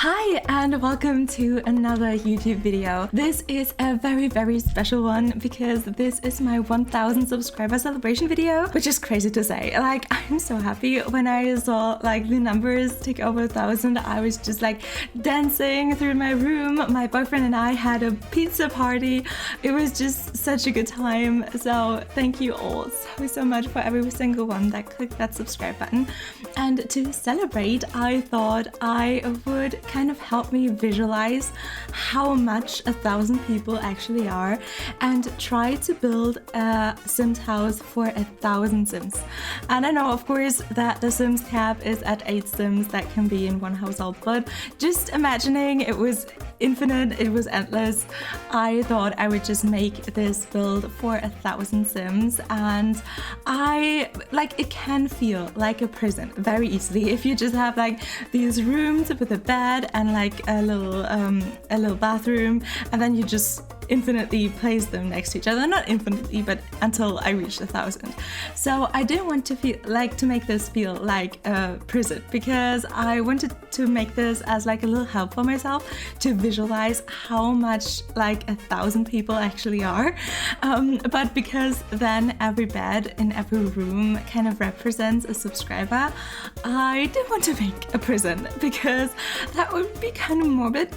Hi and welcome to another YouTube video. This is a very special one because this is my 1000 subscriber celebration video, which is crazy to say. Like, I'm so happy. When I saw like the numbers tick over 1000, I was just like dancing through my room. My boyfriend and I had a pizza party. It was just such a good time. So thank you all so much for every single one that clicked that subscribe button. And to celebrate, I thought I would kind of help me visualize how much 1000 people actually are and try to build a Sims house for 1000 Sims. And I know, of course, that the Sims cap is at 8 Sims that can be in one household, but just imagining it was infinite, it was endless, I thought I would just make this build for 1000 Sims. And it can feel like a prison very easily if you just have like these rooms with a bed and like a little bathroom, and then you just infinitely place them next to each other. Not infinitely, but until I reached 1000. So I didn't want to make this feel like a prison, because I wanted to make this as like a little help for myself to visualize how much like 1000 people actually are. But because then every bed in every room kind of represents a subscriber, I didn't want to make a prison because that would be kind of morbid.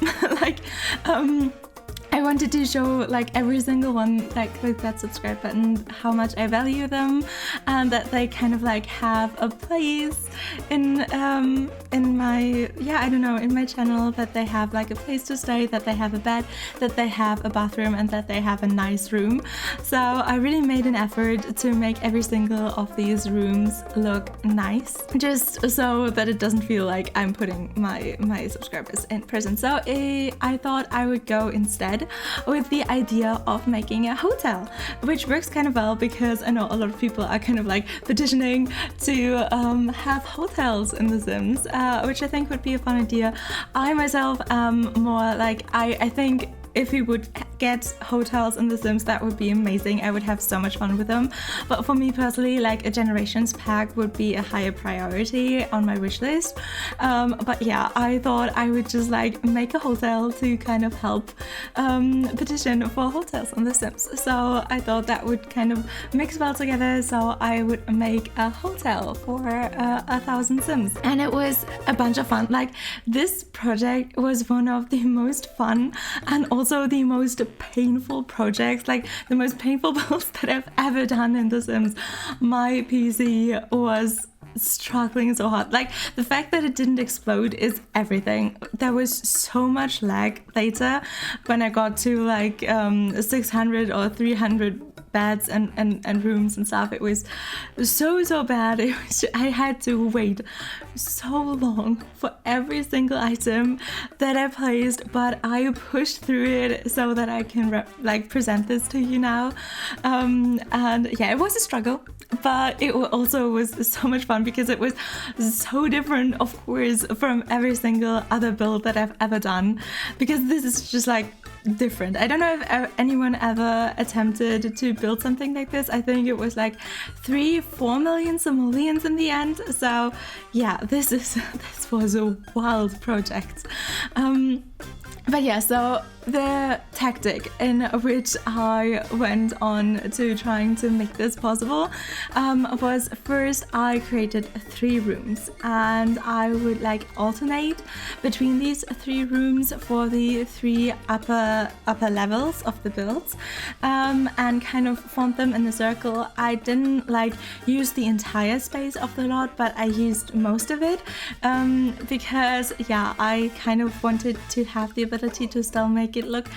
I wanted to show like every single one that clicked that subscribe button how much I value them, and that they kind of like have a place in my, in my channel, that they have like a place to stay, that they have a bed, that they have a bathroom, and that they have a nice room. So I really made an effort to make every single of these rooms look nice, just so that it doesn't feel like I'm putting my subscribers in prison. So I thought I would go instead with the idea of making a hotel, which works kind of well because I know a lot of people are kind of like petitioning to have hotels in The Sims, which I think would be a fun idea. I myself am more like, I think if we would get hotels in The Sims, that would be amazing. I would have so much fun with them. But for me personally, like a Generations pack would be a higher priority on my wish list. But yeah, I thought I would just like make a hotel to kind of help petition for hotels in The Sims. So I thought that would kind of mix well together. So I would make a hotel for 1000 Sims. And it was a bunch of fun. Like, this project was one of the most fun and also the most painful projects, like the most painful builds that I've ever done in The Sims. My PC was struggling so hard. Like, the fact that it didn't explode is everything. There was so much lag later when I got to like 600 or 300 beds and rooms and stuff. It was so bad. I had to wait so long for every single item that I placed, but I pushed through it so that I can present this to you now. And yeah, it was a struggle, but it also was so much fun because it was so different, of course, from every single other build that I've ever done, because this is just like different. I don't know if anyone ever attempted to build something like this. I think it was like 3-4 million simoleons in the end. So yeah, this was a wild project. But yeah, so the tactic in which I went on to trying to make this possible was, first I created 3 rooms, and I would like alternate between these 3 rooms for the 3 upper levels of the builds, and kind of formed them in a circle. I didn't like use the entire space of the lot, but I used most of it, because yeah, I kind of wanted to have the ability to still make it look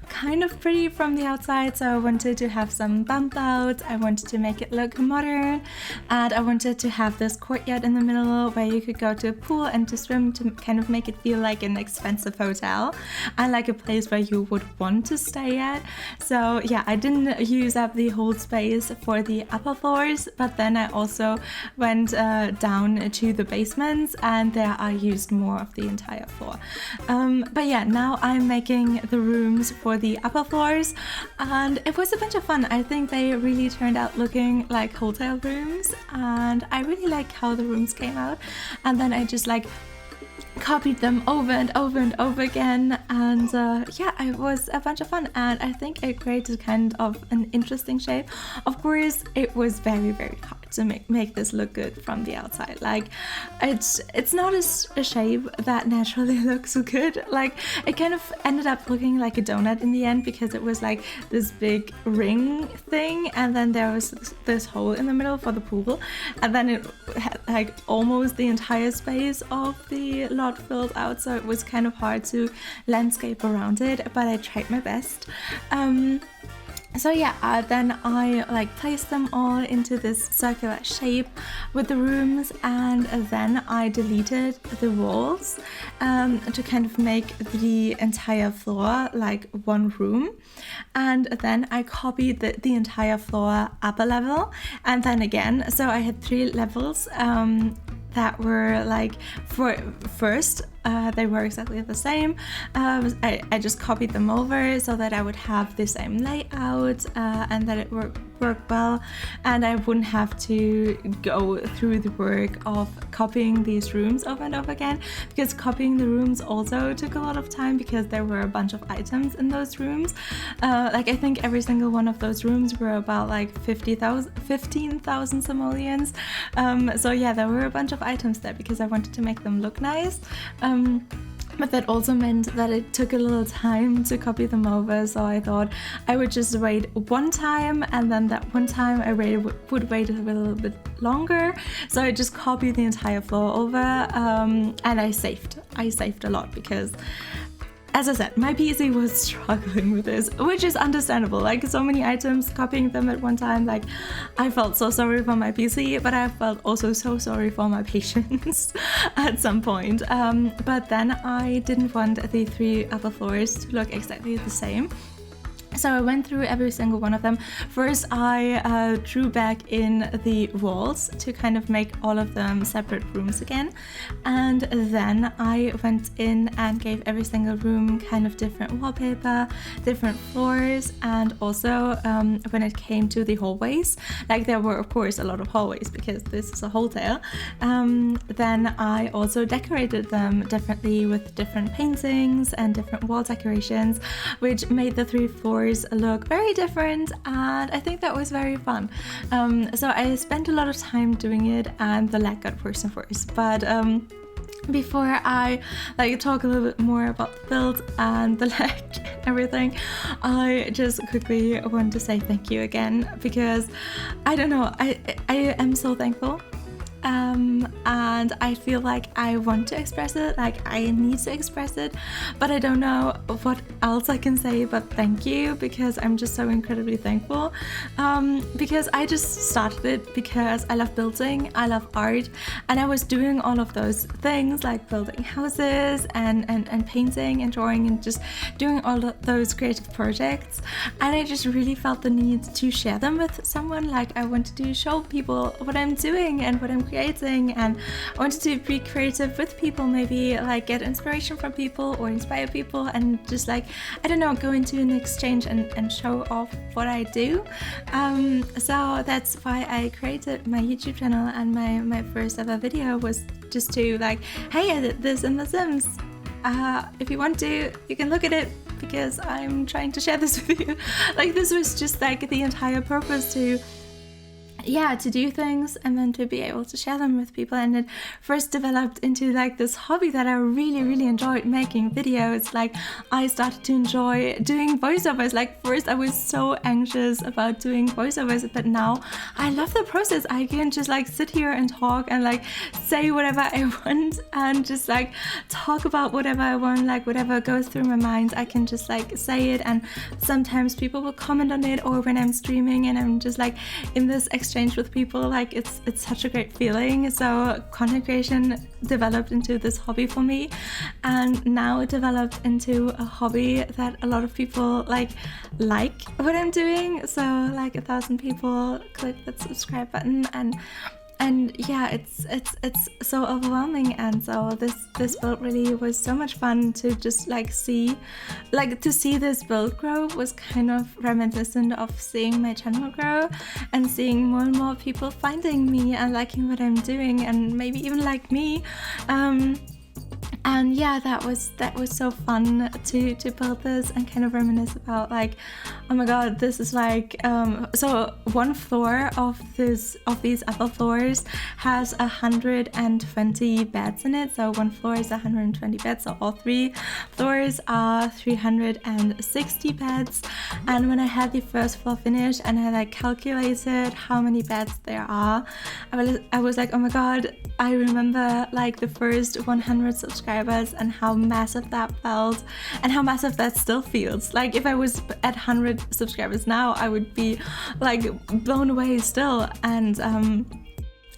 kind of pretty from the outside. So I wanted to have some bump outs, I wanted to make it look modern, and I wanted to have this courtyard in the middle where you could go to a pool and to swim, to kind of make it feel like an expensive hotel and like a place where you would want to stay at. So yeah, I didn't use up the whole space for the upper floors, but then I also went down to the basements, and there I used more of the entire floor. But yeah, now I'm making the rooms for the upper floors, and it was a bunch of fun. I think they really turned out looking like hotel rooms, and I really like how the rooms came out. And then I just like copied them over and over and over again, and yeah, it was a bunch of fun, and I think it created kind of an interesting shape. Of course, it was very hard to make this look good from the outside. Like, it's not a shape that naturally looks good. Like, it kind of ended up looking like a donut in the end, because it was like this big ring thing, and then there was this hole in the middle for the pool, and then it had like almost the entire space of the lot filled out, so it was kind of hard to landscape around it, but I tried my best. So yeah, then I like placed them all into this circular shape with the rooms, and then I deleted the walls to kind of make the entire floor like one room, and then I copied the entire floor up a level, and then again, so I had 3 levels that were like, for first they were exactly the same. I just copied them over so that I would have the same layout and that it would work well, and I wouldn't have to go through the work of copying these rooms over and over again, because copying the rooms also took a lot of time, because there were a bunch of items in those rooms. Like, I think every single one of those rooms were about like 15,000 simoleons. So yeah, there were a bunch of items there because I wanted to make them look nice. But that also meant that it took a little time to copy them over, so I thought I would just wait one time, and then that one time I would wait a little bit longer. So I just copied the entire floor over, and I saved a lot, because, as I said, my PC was struggling with this, which is understandable. Like, so many items, copying them at one time, like, I felt so sorry for my PC, but I felt also so sorry for my patience at some point. But then I didn't want the 3 upper floors to look exactly the same. So I went through every single one of them. First, I drew back in the walls to kind of make all of them separate rooms again. And then I went in and gave every single room kind of different wallpaper, different floors, and also when it came to the hallways, like there were of course a lot of hallways because this is a hotel, then I also decorated them differently with different paintings and different wall decorations, which made the 3 floors look very different, and I think that was very fun. So I spent a lot of time doing it, and the lag got worse and worse. But before I talk a little bit more about the build and the lag and everything, I just quickly want to say thank you again, because I don't know, I am so thankful. And I feel like I want to express it, like I need to express it, but I don't know what else I can say but thank you, because I'm just so incredibly thankful, because I just started it because I love building, I love art, and I was doing all of those things like building houses and painting and drawing and just doing all of those creative projects, and I just really felt the need to share them with someone. Like, I wanted to show people what I'm doing and what I'm creating, and I wanted to be creative with people, maybe like get inspiration from people or inspire people, and just like, I don't know, go into an exchange and show off what I do. So that's why I created my YouTube channel, and my first ever video was just to like, hey, I did this in The Sims. If you want to, you can look at it, because I'm trying to share this with you. Like, this was just like the entire purpose, to do things and then to be able to share them with people. And it first developed into like this hobby that I really enjoyed making videos. Like, I started to enjoy doing voiceovers. Like, first I was so anxious about doing voiceovers, but now I love the process. I can just like sit here and talk and like say whatever I want, and just like talk about whatever I want, like whatever goes through my mind, I can just like say it, and sometimes people will comment on it, or when I'm streaming and I'm just like in this exchange with people, like it's such a great feeling. So content creation developed into this hobby for me, and now it developed into a hobby that a lot of people like what I'm doing. So like 1,000 people click that subscribe button, and yeah, it's so overwhelming. And so this build really was so much fun to just like see this build grow was kind of reminiscent of seeing my channel grow and seeing more and more people finding me and liking what I'm doing, and maybe even like me. And yeah, that was so fun to build this and kind of reminisce about like, oh my god, this is like so one floor of these upper floors has 120 beds in it. So one floor is 120 beds, so all 3 floors are 360 beds. And when I had the first floor finished and I like calculated how many beds there are, I was like, oh my god, I remember like the first 100 subscribers and how massive that felt and how massive that still feels. Like if I was at 100 subscribers now, I would be like blown away still. And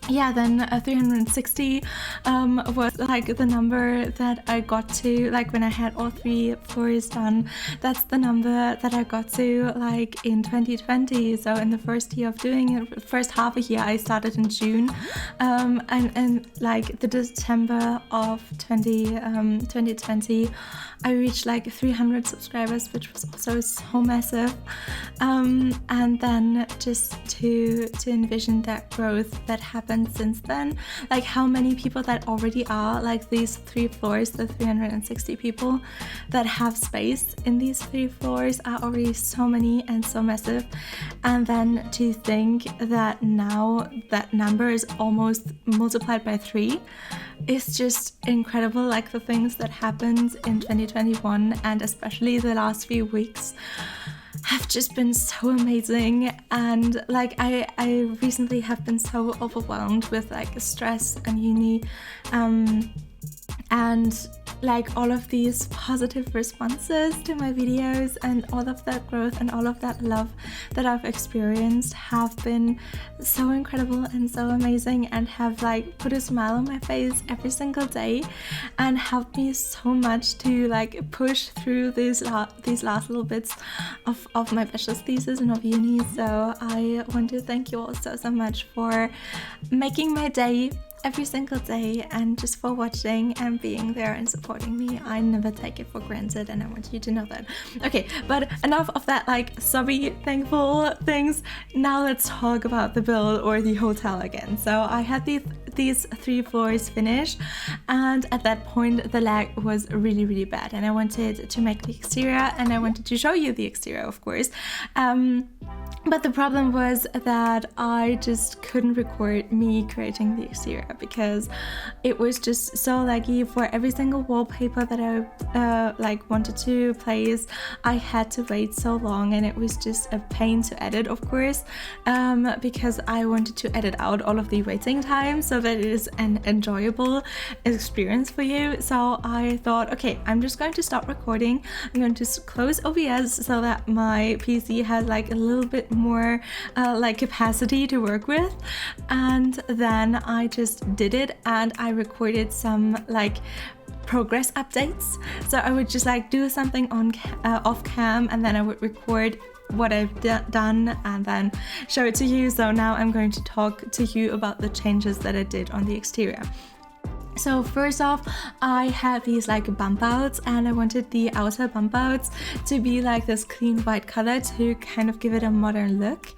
yeah, then 360 was like the number that I got to, like when I had all 3 floors done. That's the number that I got to like in 2020. So in the first year of doing it, first half a year, I started in June, and like the December of 2020, I reached like 300 subscribers, which was also so massive. And then just to envision that growth that happened since then, like how many people that already are like these 3 floors, the 360 people that have space in these 3 floors are already so many and so massive. And then to think that now that number is almost multiplied by 3 is just incredible. Like the things that happened in 2021 and especially the last few weeks have just been so amazing. And like I recently have been so overwhelmed with like stress and uni, and like all of these positive responses to my videos and all of that growth and all of that love that I've experienced have been so incredible and so amazing, and have like put a smile on my face every single day and helped me so much to like push through these last little bits of my bachelor's thesis and of uni. So I want to thank you all so much for making my day every single day, and just for watching and being there and supporting me. I never take it for granted, and I want you to know that. Okay, but enough of that like sobby thankful things. Now let's talk about the build or the hotel again. So I had these 3 floors finished, and at that point the lag was really bad, and I wanted to make the exterior and I wanted to show you the exterior, of course. But the problem was that I just couldn't record me creating the exterior because it was just so laggy. For every single wallpaper that I like wanted to place, I had to wait so long, and it was just a pain to edit, of course, because I wanted to edit out all of the waiting time so that it is an enjoyable experience for you. So I thought, okay, I'm just going to stop recording. I'm going to close OBS so that my PC has like a little bit more like capacity to work with. And then I just did it, and I recorded some like progress updates. So I would just like do something on off cam, and then I would record what I've done and then show it to you. So now I'm going to talk to you about the changes that I did on the exterior. So first off, I had these like bump outs, and I wanted the outer bump outs to be like this clean white color to kind of give it a modern look.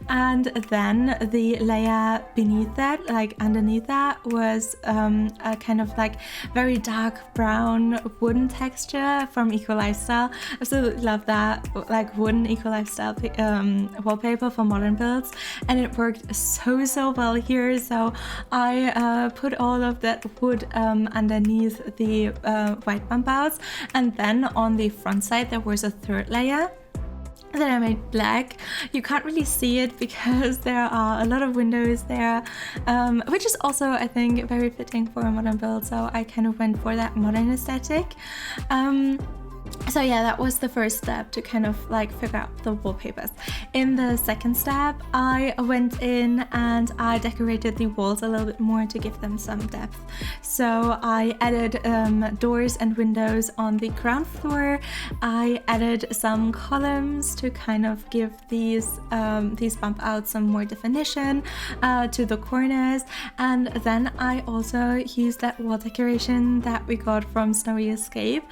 And then the layer beneath that, like underneath that, was a kind of like very dark brown wooden texture from Eco Lifestyle. I absolutely love that like wooden Eco Lifestyle wallpaper for modern builds, and it worked so well here. So I put all of that wood underneath the white bump outs, and then on the front side there was a 3rd layer that I made black. You can't really see it because there are a lot of windows there, which is also, I think, very fitting for a modern build. So I kind of went for that modern aesthetic. So yeah, that was the first step to kind of like figure out the wallpapers. In the second step, I went in and I decorated the walls a little bit more to give them some depth. So I added doors and windows on the ground floor. I added some columns to kind of give these bump outs some more definition to the corners. And then I also used that wall decoration that we got from Snowy Escape,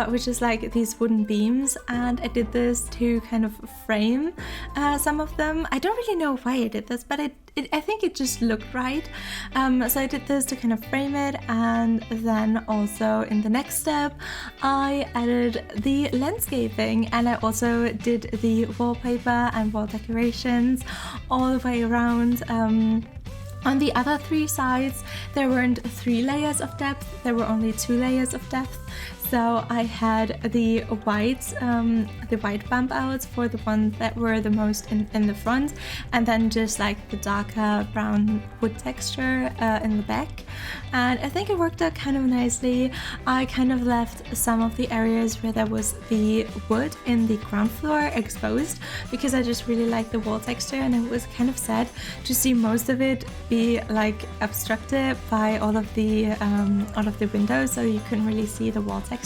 which is like these wooden beams, and I did this to kind of frame some of them. I don't really know why I did this, but I think it just looked right. So I did this to kind of frame it, and then also in the next step I added the landscaping, and I also did the wallpaper and wall decorations all the way around. On the other 3 sides, there weren't 3 layers of depth, there were only 2 layers of depth. So I had the white bump outs for the ones that were the most in the front, and then just like the darker brown wood texture in the back. And I think it worked out kind of nicely. I kind of left some of the areas where there was the wood in the ground floor exposed because I just really like the wall texture, and it was kind of sad to see most of it be like obstructed by all of the windows, so you couldn't really see the wall texture.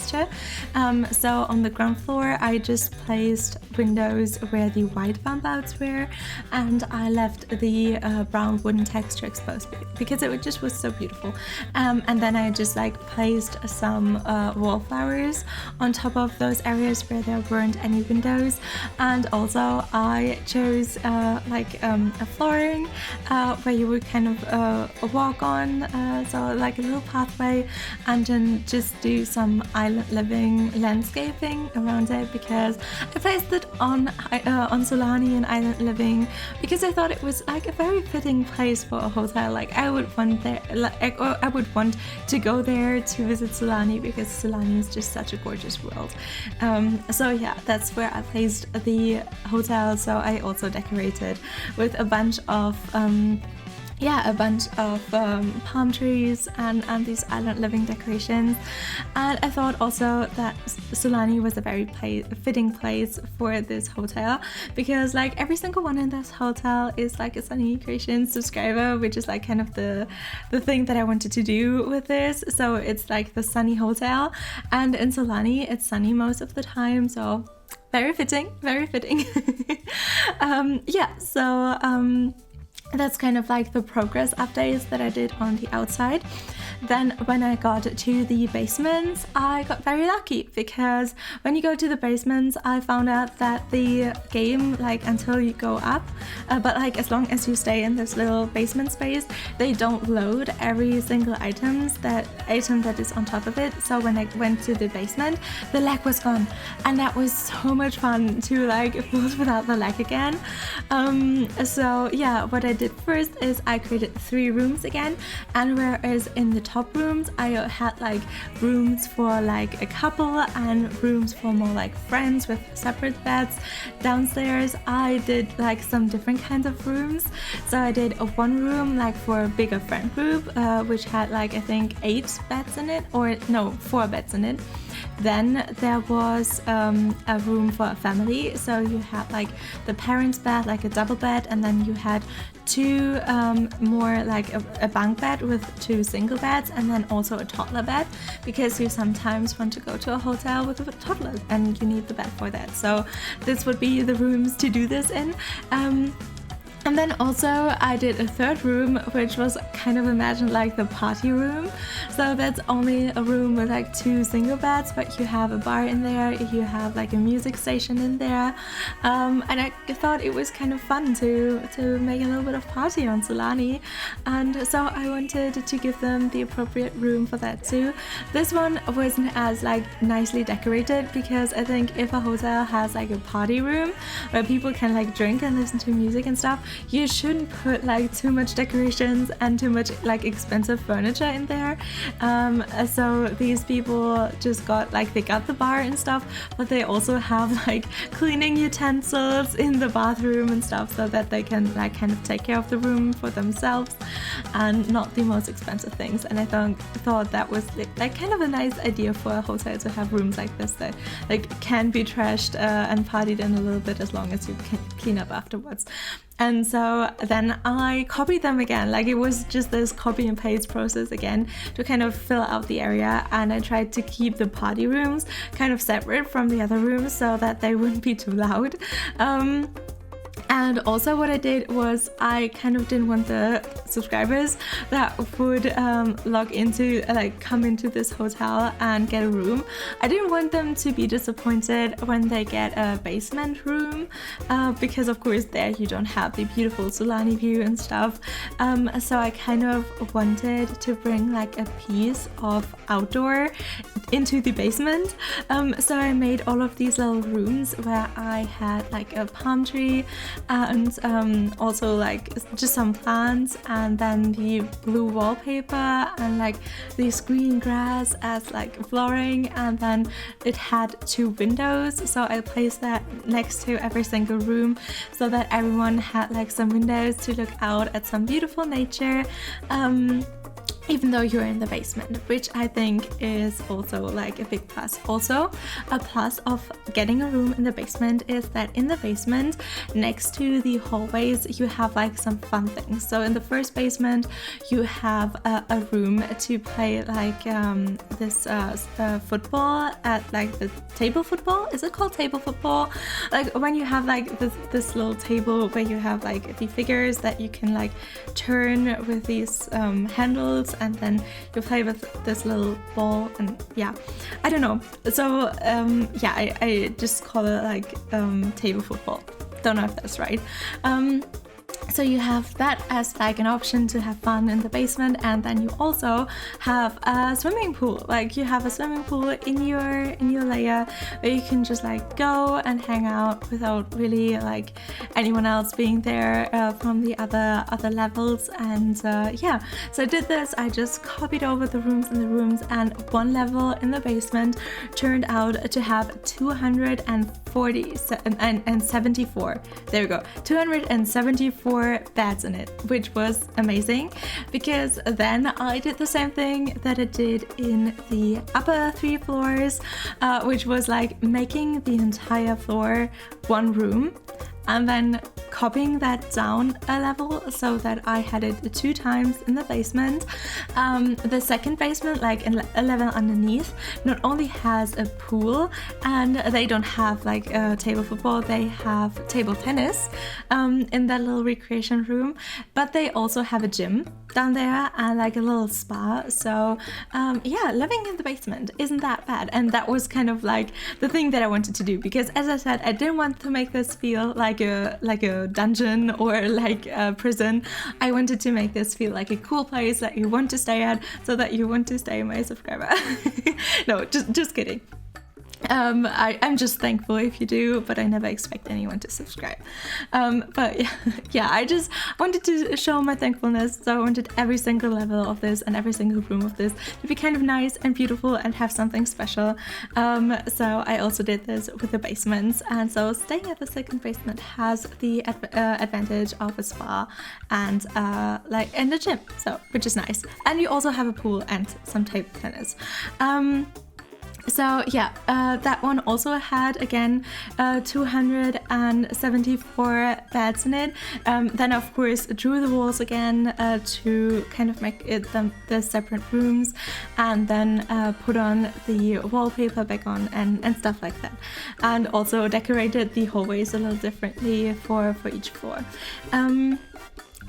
So on the ground floor I just placed windows where the white bump outs were, and I left the brown wooden texture exposed because it just was so beautiful. And then I just like placed some wallflowers on top of those areas where there weren't any windows, and also I chose a flooring where you would kind of walk on, so like a little pathway, and then just do some island living landscaping around it, because I placed it on Solani and island living because I thought it was like a very fitting place for a hotel. Like I would want to go there to visit Solani because Solani is just such a gorgeous world. So yeah, that's where I placed the hotel. So I also decorated with a bunch of palm trees and these island living decorations. And I thought also that Solani was a very fitting place for this hotel, because like every single one in this hotel is like a SunnyCreations subscriber, which is like kind of the thing that I wanted to do with this. So it's like the sunny hotel, and in Solani it's sunny most of the time, so very fitting. That's kind of like the progress updates that I did on the outside. Then when I got to the basements, I got very lucky, because when you go to the basements, I found out that the game, like until you go up, but like as long as you stay in this little basement space, they don't load every single item that is on top of it. So when I went to the basement, the lag was gone, and that was so much fun to like build without the lag again. So yeah, what I did first is I created 3 rooms again, and whereas in the top rooms I had like rooms for like a couple and rooms for more like friends with separate beds, downstairs I did like some different kinds of rooms. So I did a 1 room like for a bigger friend group, which had like I think 8 beds in it, or no, 4 beds in it. Then there was a room for a family, so you had like the parents' bed, like a double bed, and then you had 2 more like a bunk bed with 2 single beds, and then also a toddler bed, because you sometimes want to go to a hotel with a toddler and you need the bed for that. So this would be the rooms to do this in. And then also I did a 3rd room, which was kind of imagined like the party room. So that's only a room with like 2 single beds, but you have a bar in there, you have like a music station in there. And I thought it was kind of fun to make a little bit of party on Solani. And so I wanted to give them the appropriate room for that too. This one wasn't as like nicely decorated, because I think if a hotel has like a party room where people can like drink and listen to music and stuff, you shouldn't put like too much decorations and too much like expensive furniture in there. So these people just got the bar and stuff, but they also have like cleaning utensils in the bathroom and stuff, so that they can like kind of take care of the room for themselves and not the most expensive things. And I thought that was like kind of a nice idea for a hotel to have rooms like this that like can be trashed and partied in a little bit, as long as you can clean up afterwards. And so then I copied them again, like it was just this copy and paste process again to kind of fill out the area, and I tried to keep the party rooms kind of separate from the other rooms so that they wouldn't be too loud. And also what I did was I kind of didn't want the subscribers that would come into this hotel and get a room. I didn't want them to be disappointed when they get a basement room, because of course there you don't have the beautiful Sulani view and stuff. So I kind of wanted to bring like a piece of outdoor into the basement. So I made all of these little rooms where I had like a palm tree and also like just some plants, and then the blue wallpaper and like this green grass as like flooring, and then it had 2 windows, so I placed that next to every single room so that everyone had like some windows to look out at some beautiful nature, even though you're in the basement, which I think is also like a big plus. Also, a plus of getting a room in the basement is that in the basement, next to the hallways, you have like some fun things. So in the first basement, you have a room to play like this football at like the table football. Is it called table football? Like when you have like this little table where you have like the figures that you can like turn with these handles, and then you play with this little ball, and yeah, I don't know. So yeah, I just call it like table football. Don't know if that's right. So you have that as like an option to have fun in the basement, and then you also have a swimming pool. Like you have a swimming pool in your layer where you can just like go and hang out without really like anyone else being there from the other levels. And yeah, so I did this. I just copied over the rooms and one level in the basement turned out to have 274. There we go, 274 beds in it, which was amazing, because then I did the same thing that I did in the upper 3 floors, which was like making the entire floor one room and then copying that down a level so that I had it 2 times in the basement. The second basement, like a level underneath, not only has a pool, and they don't have like a table football, they have table tennis in that little recreation room, but they also have a gym down there and like a little spa. So yeah, living in the basement isn't that bad, and that was kind of like the thing that I wanted to do, because as I said, I didn't want to make this feel like a dungeon or like a prison. I wanted to make this feel like a cool place that you want to stay at, so that you want to stay my subscriber. No, just kidding. I'm just thankful if you do, but I never expect anyone to subscribe. But yeah, I just wanted to show my thankfulness. So I wanted every single level of this and every single room of this to be kind of nice and beautiful and have something special. So I also did this with the basements, and so staying at the second basement has the advantage of a spa and and a gym, so which is nice. And you also have a pool and some table tennis. So yeah, that one also had again 274 beds in it. Then of course drew the walls again to kind of make it the separate rooms, and then put on the wallpaper back on and stuff like that. And also decorated the hallways a little differently for each floor.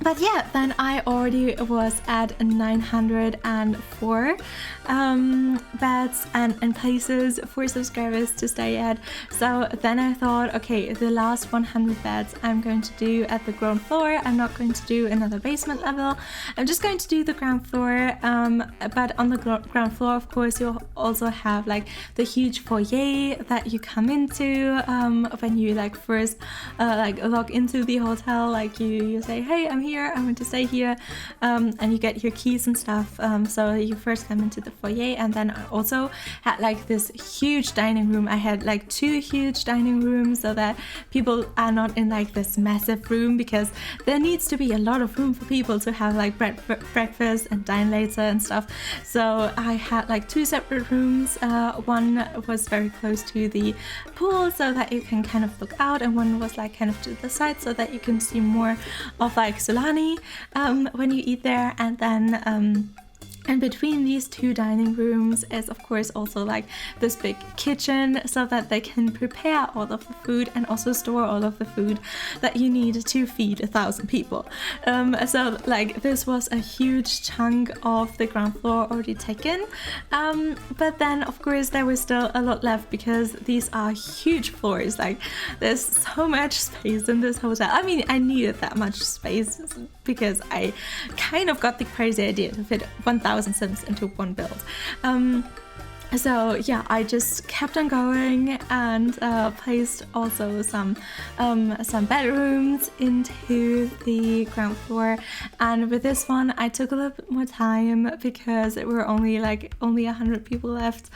But yeah, then I already was at 904 beds and places for subscribers to stay at. So then I thought, okay, the last 100 beds I'm going to do at the ground floor. I'm not going to do another basement level. I'm just going to do the ground floor. But on the ground floor, of course, you'll also have like the huge foyer that you come into when you like first log into the hotel. Like you say, hey, I'm here, I want to stay here, and you get your keys and stuff. So you first come into the foyer, and then I also had like this huge dining room. I had like 2 huge dining rooms so that people are not in like this massive room, because there needs to be a lot of room for people to have like breakfast and dine later and stuff. So I had like 2 separate rooms. One was very close to the pool so that you can kind of look out, and one was like kind of to the side so that you can see more of like Sulani when you eat there. And then And between these two dining rooms is of course also like this big kitchen, so that they can prepare all of the food and also store all of the food that you need to feed 1,000 people. So like this was a huge chunk of the ground floor already taken, but then of course there was still a lot left because these are huge floors. Like there's so much space in this hotel. I mean, I needed that much space because I kind of got the crazy idea to fit 1,000 Sims into one build. So yeah, I just kept on going and placed also some bedrooms into the ground floor. And with this one, I took a little bit more time because there were only 100 people left.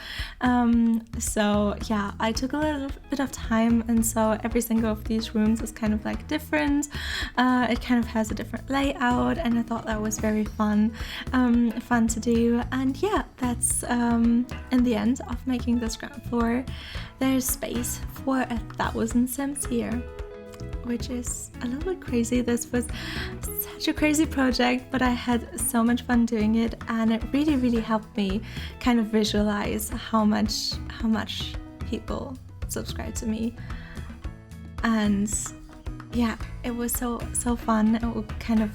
So yeah, I took a little bit of time, and so every single of these rooms is kind of like different. It kind of has a different layout, and I thought that was very fun to do. And yeah, that's in the end of making this ground floor. There's space for 1,000 Sims here, which is a little bit crazy. This was such a crazy project, but I had so much fun doing it, and it really helped me kind of visualize how much people subscribe to me. And yeah, it was so fun. It kind of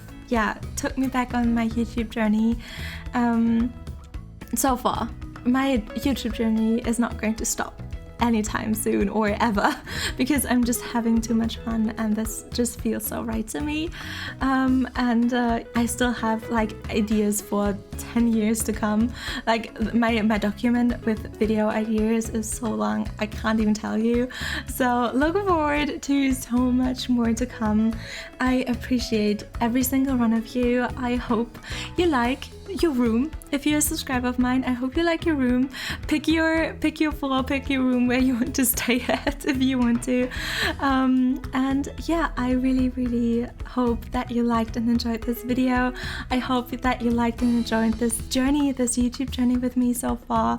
took me back on my YouTube journey. So far, my YouTube journey is not going to stop anytime soon or ever, because I'm just having too much fun, and this just feels so right to me. And I still have like ideas for 10 years to come. Like my document with video ideas is so long, I can't even tell you. So looking forward to so much more to come. I appreciate every single one of you. I hope you like your room. If you're a subscriber of mine, I hope you like your room. Pick your floor, pick your room where you want to stay at if you want to. And yeah, I really hope that you liked and enjoyed this video. I hope that you liked and enjoyed this journey, this YouTube journey with me so far.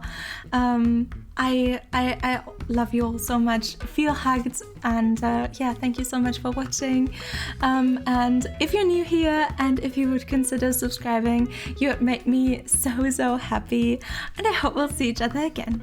I love you all so much. Feel hugged, and yeah, thank you so much for watching. And if you're new here, and if you would consider subscribing, you would make me so happy, and I hope we'll see each other again.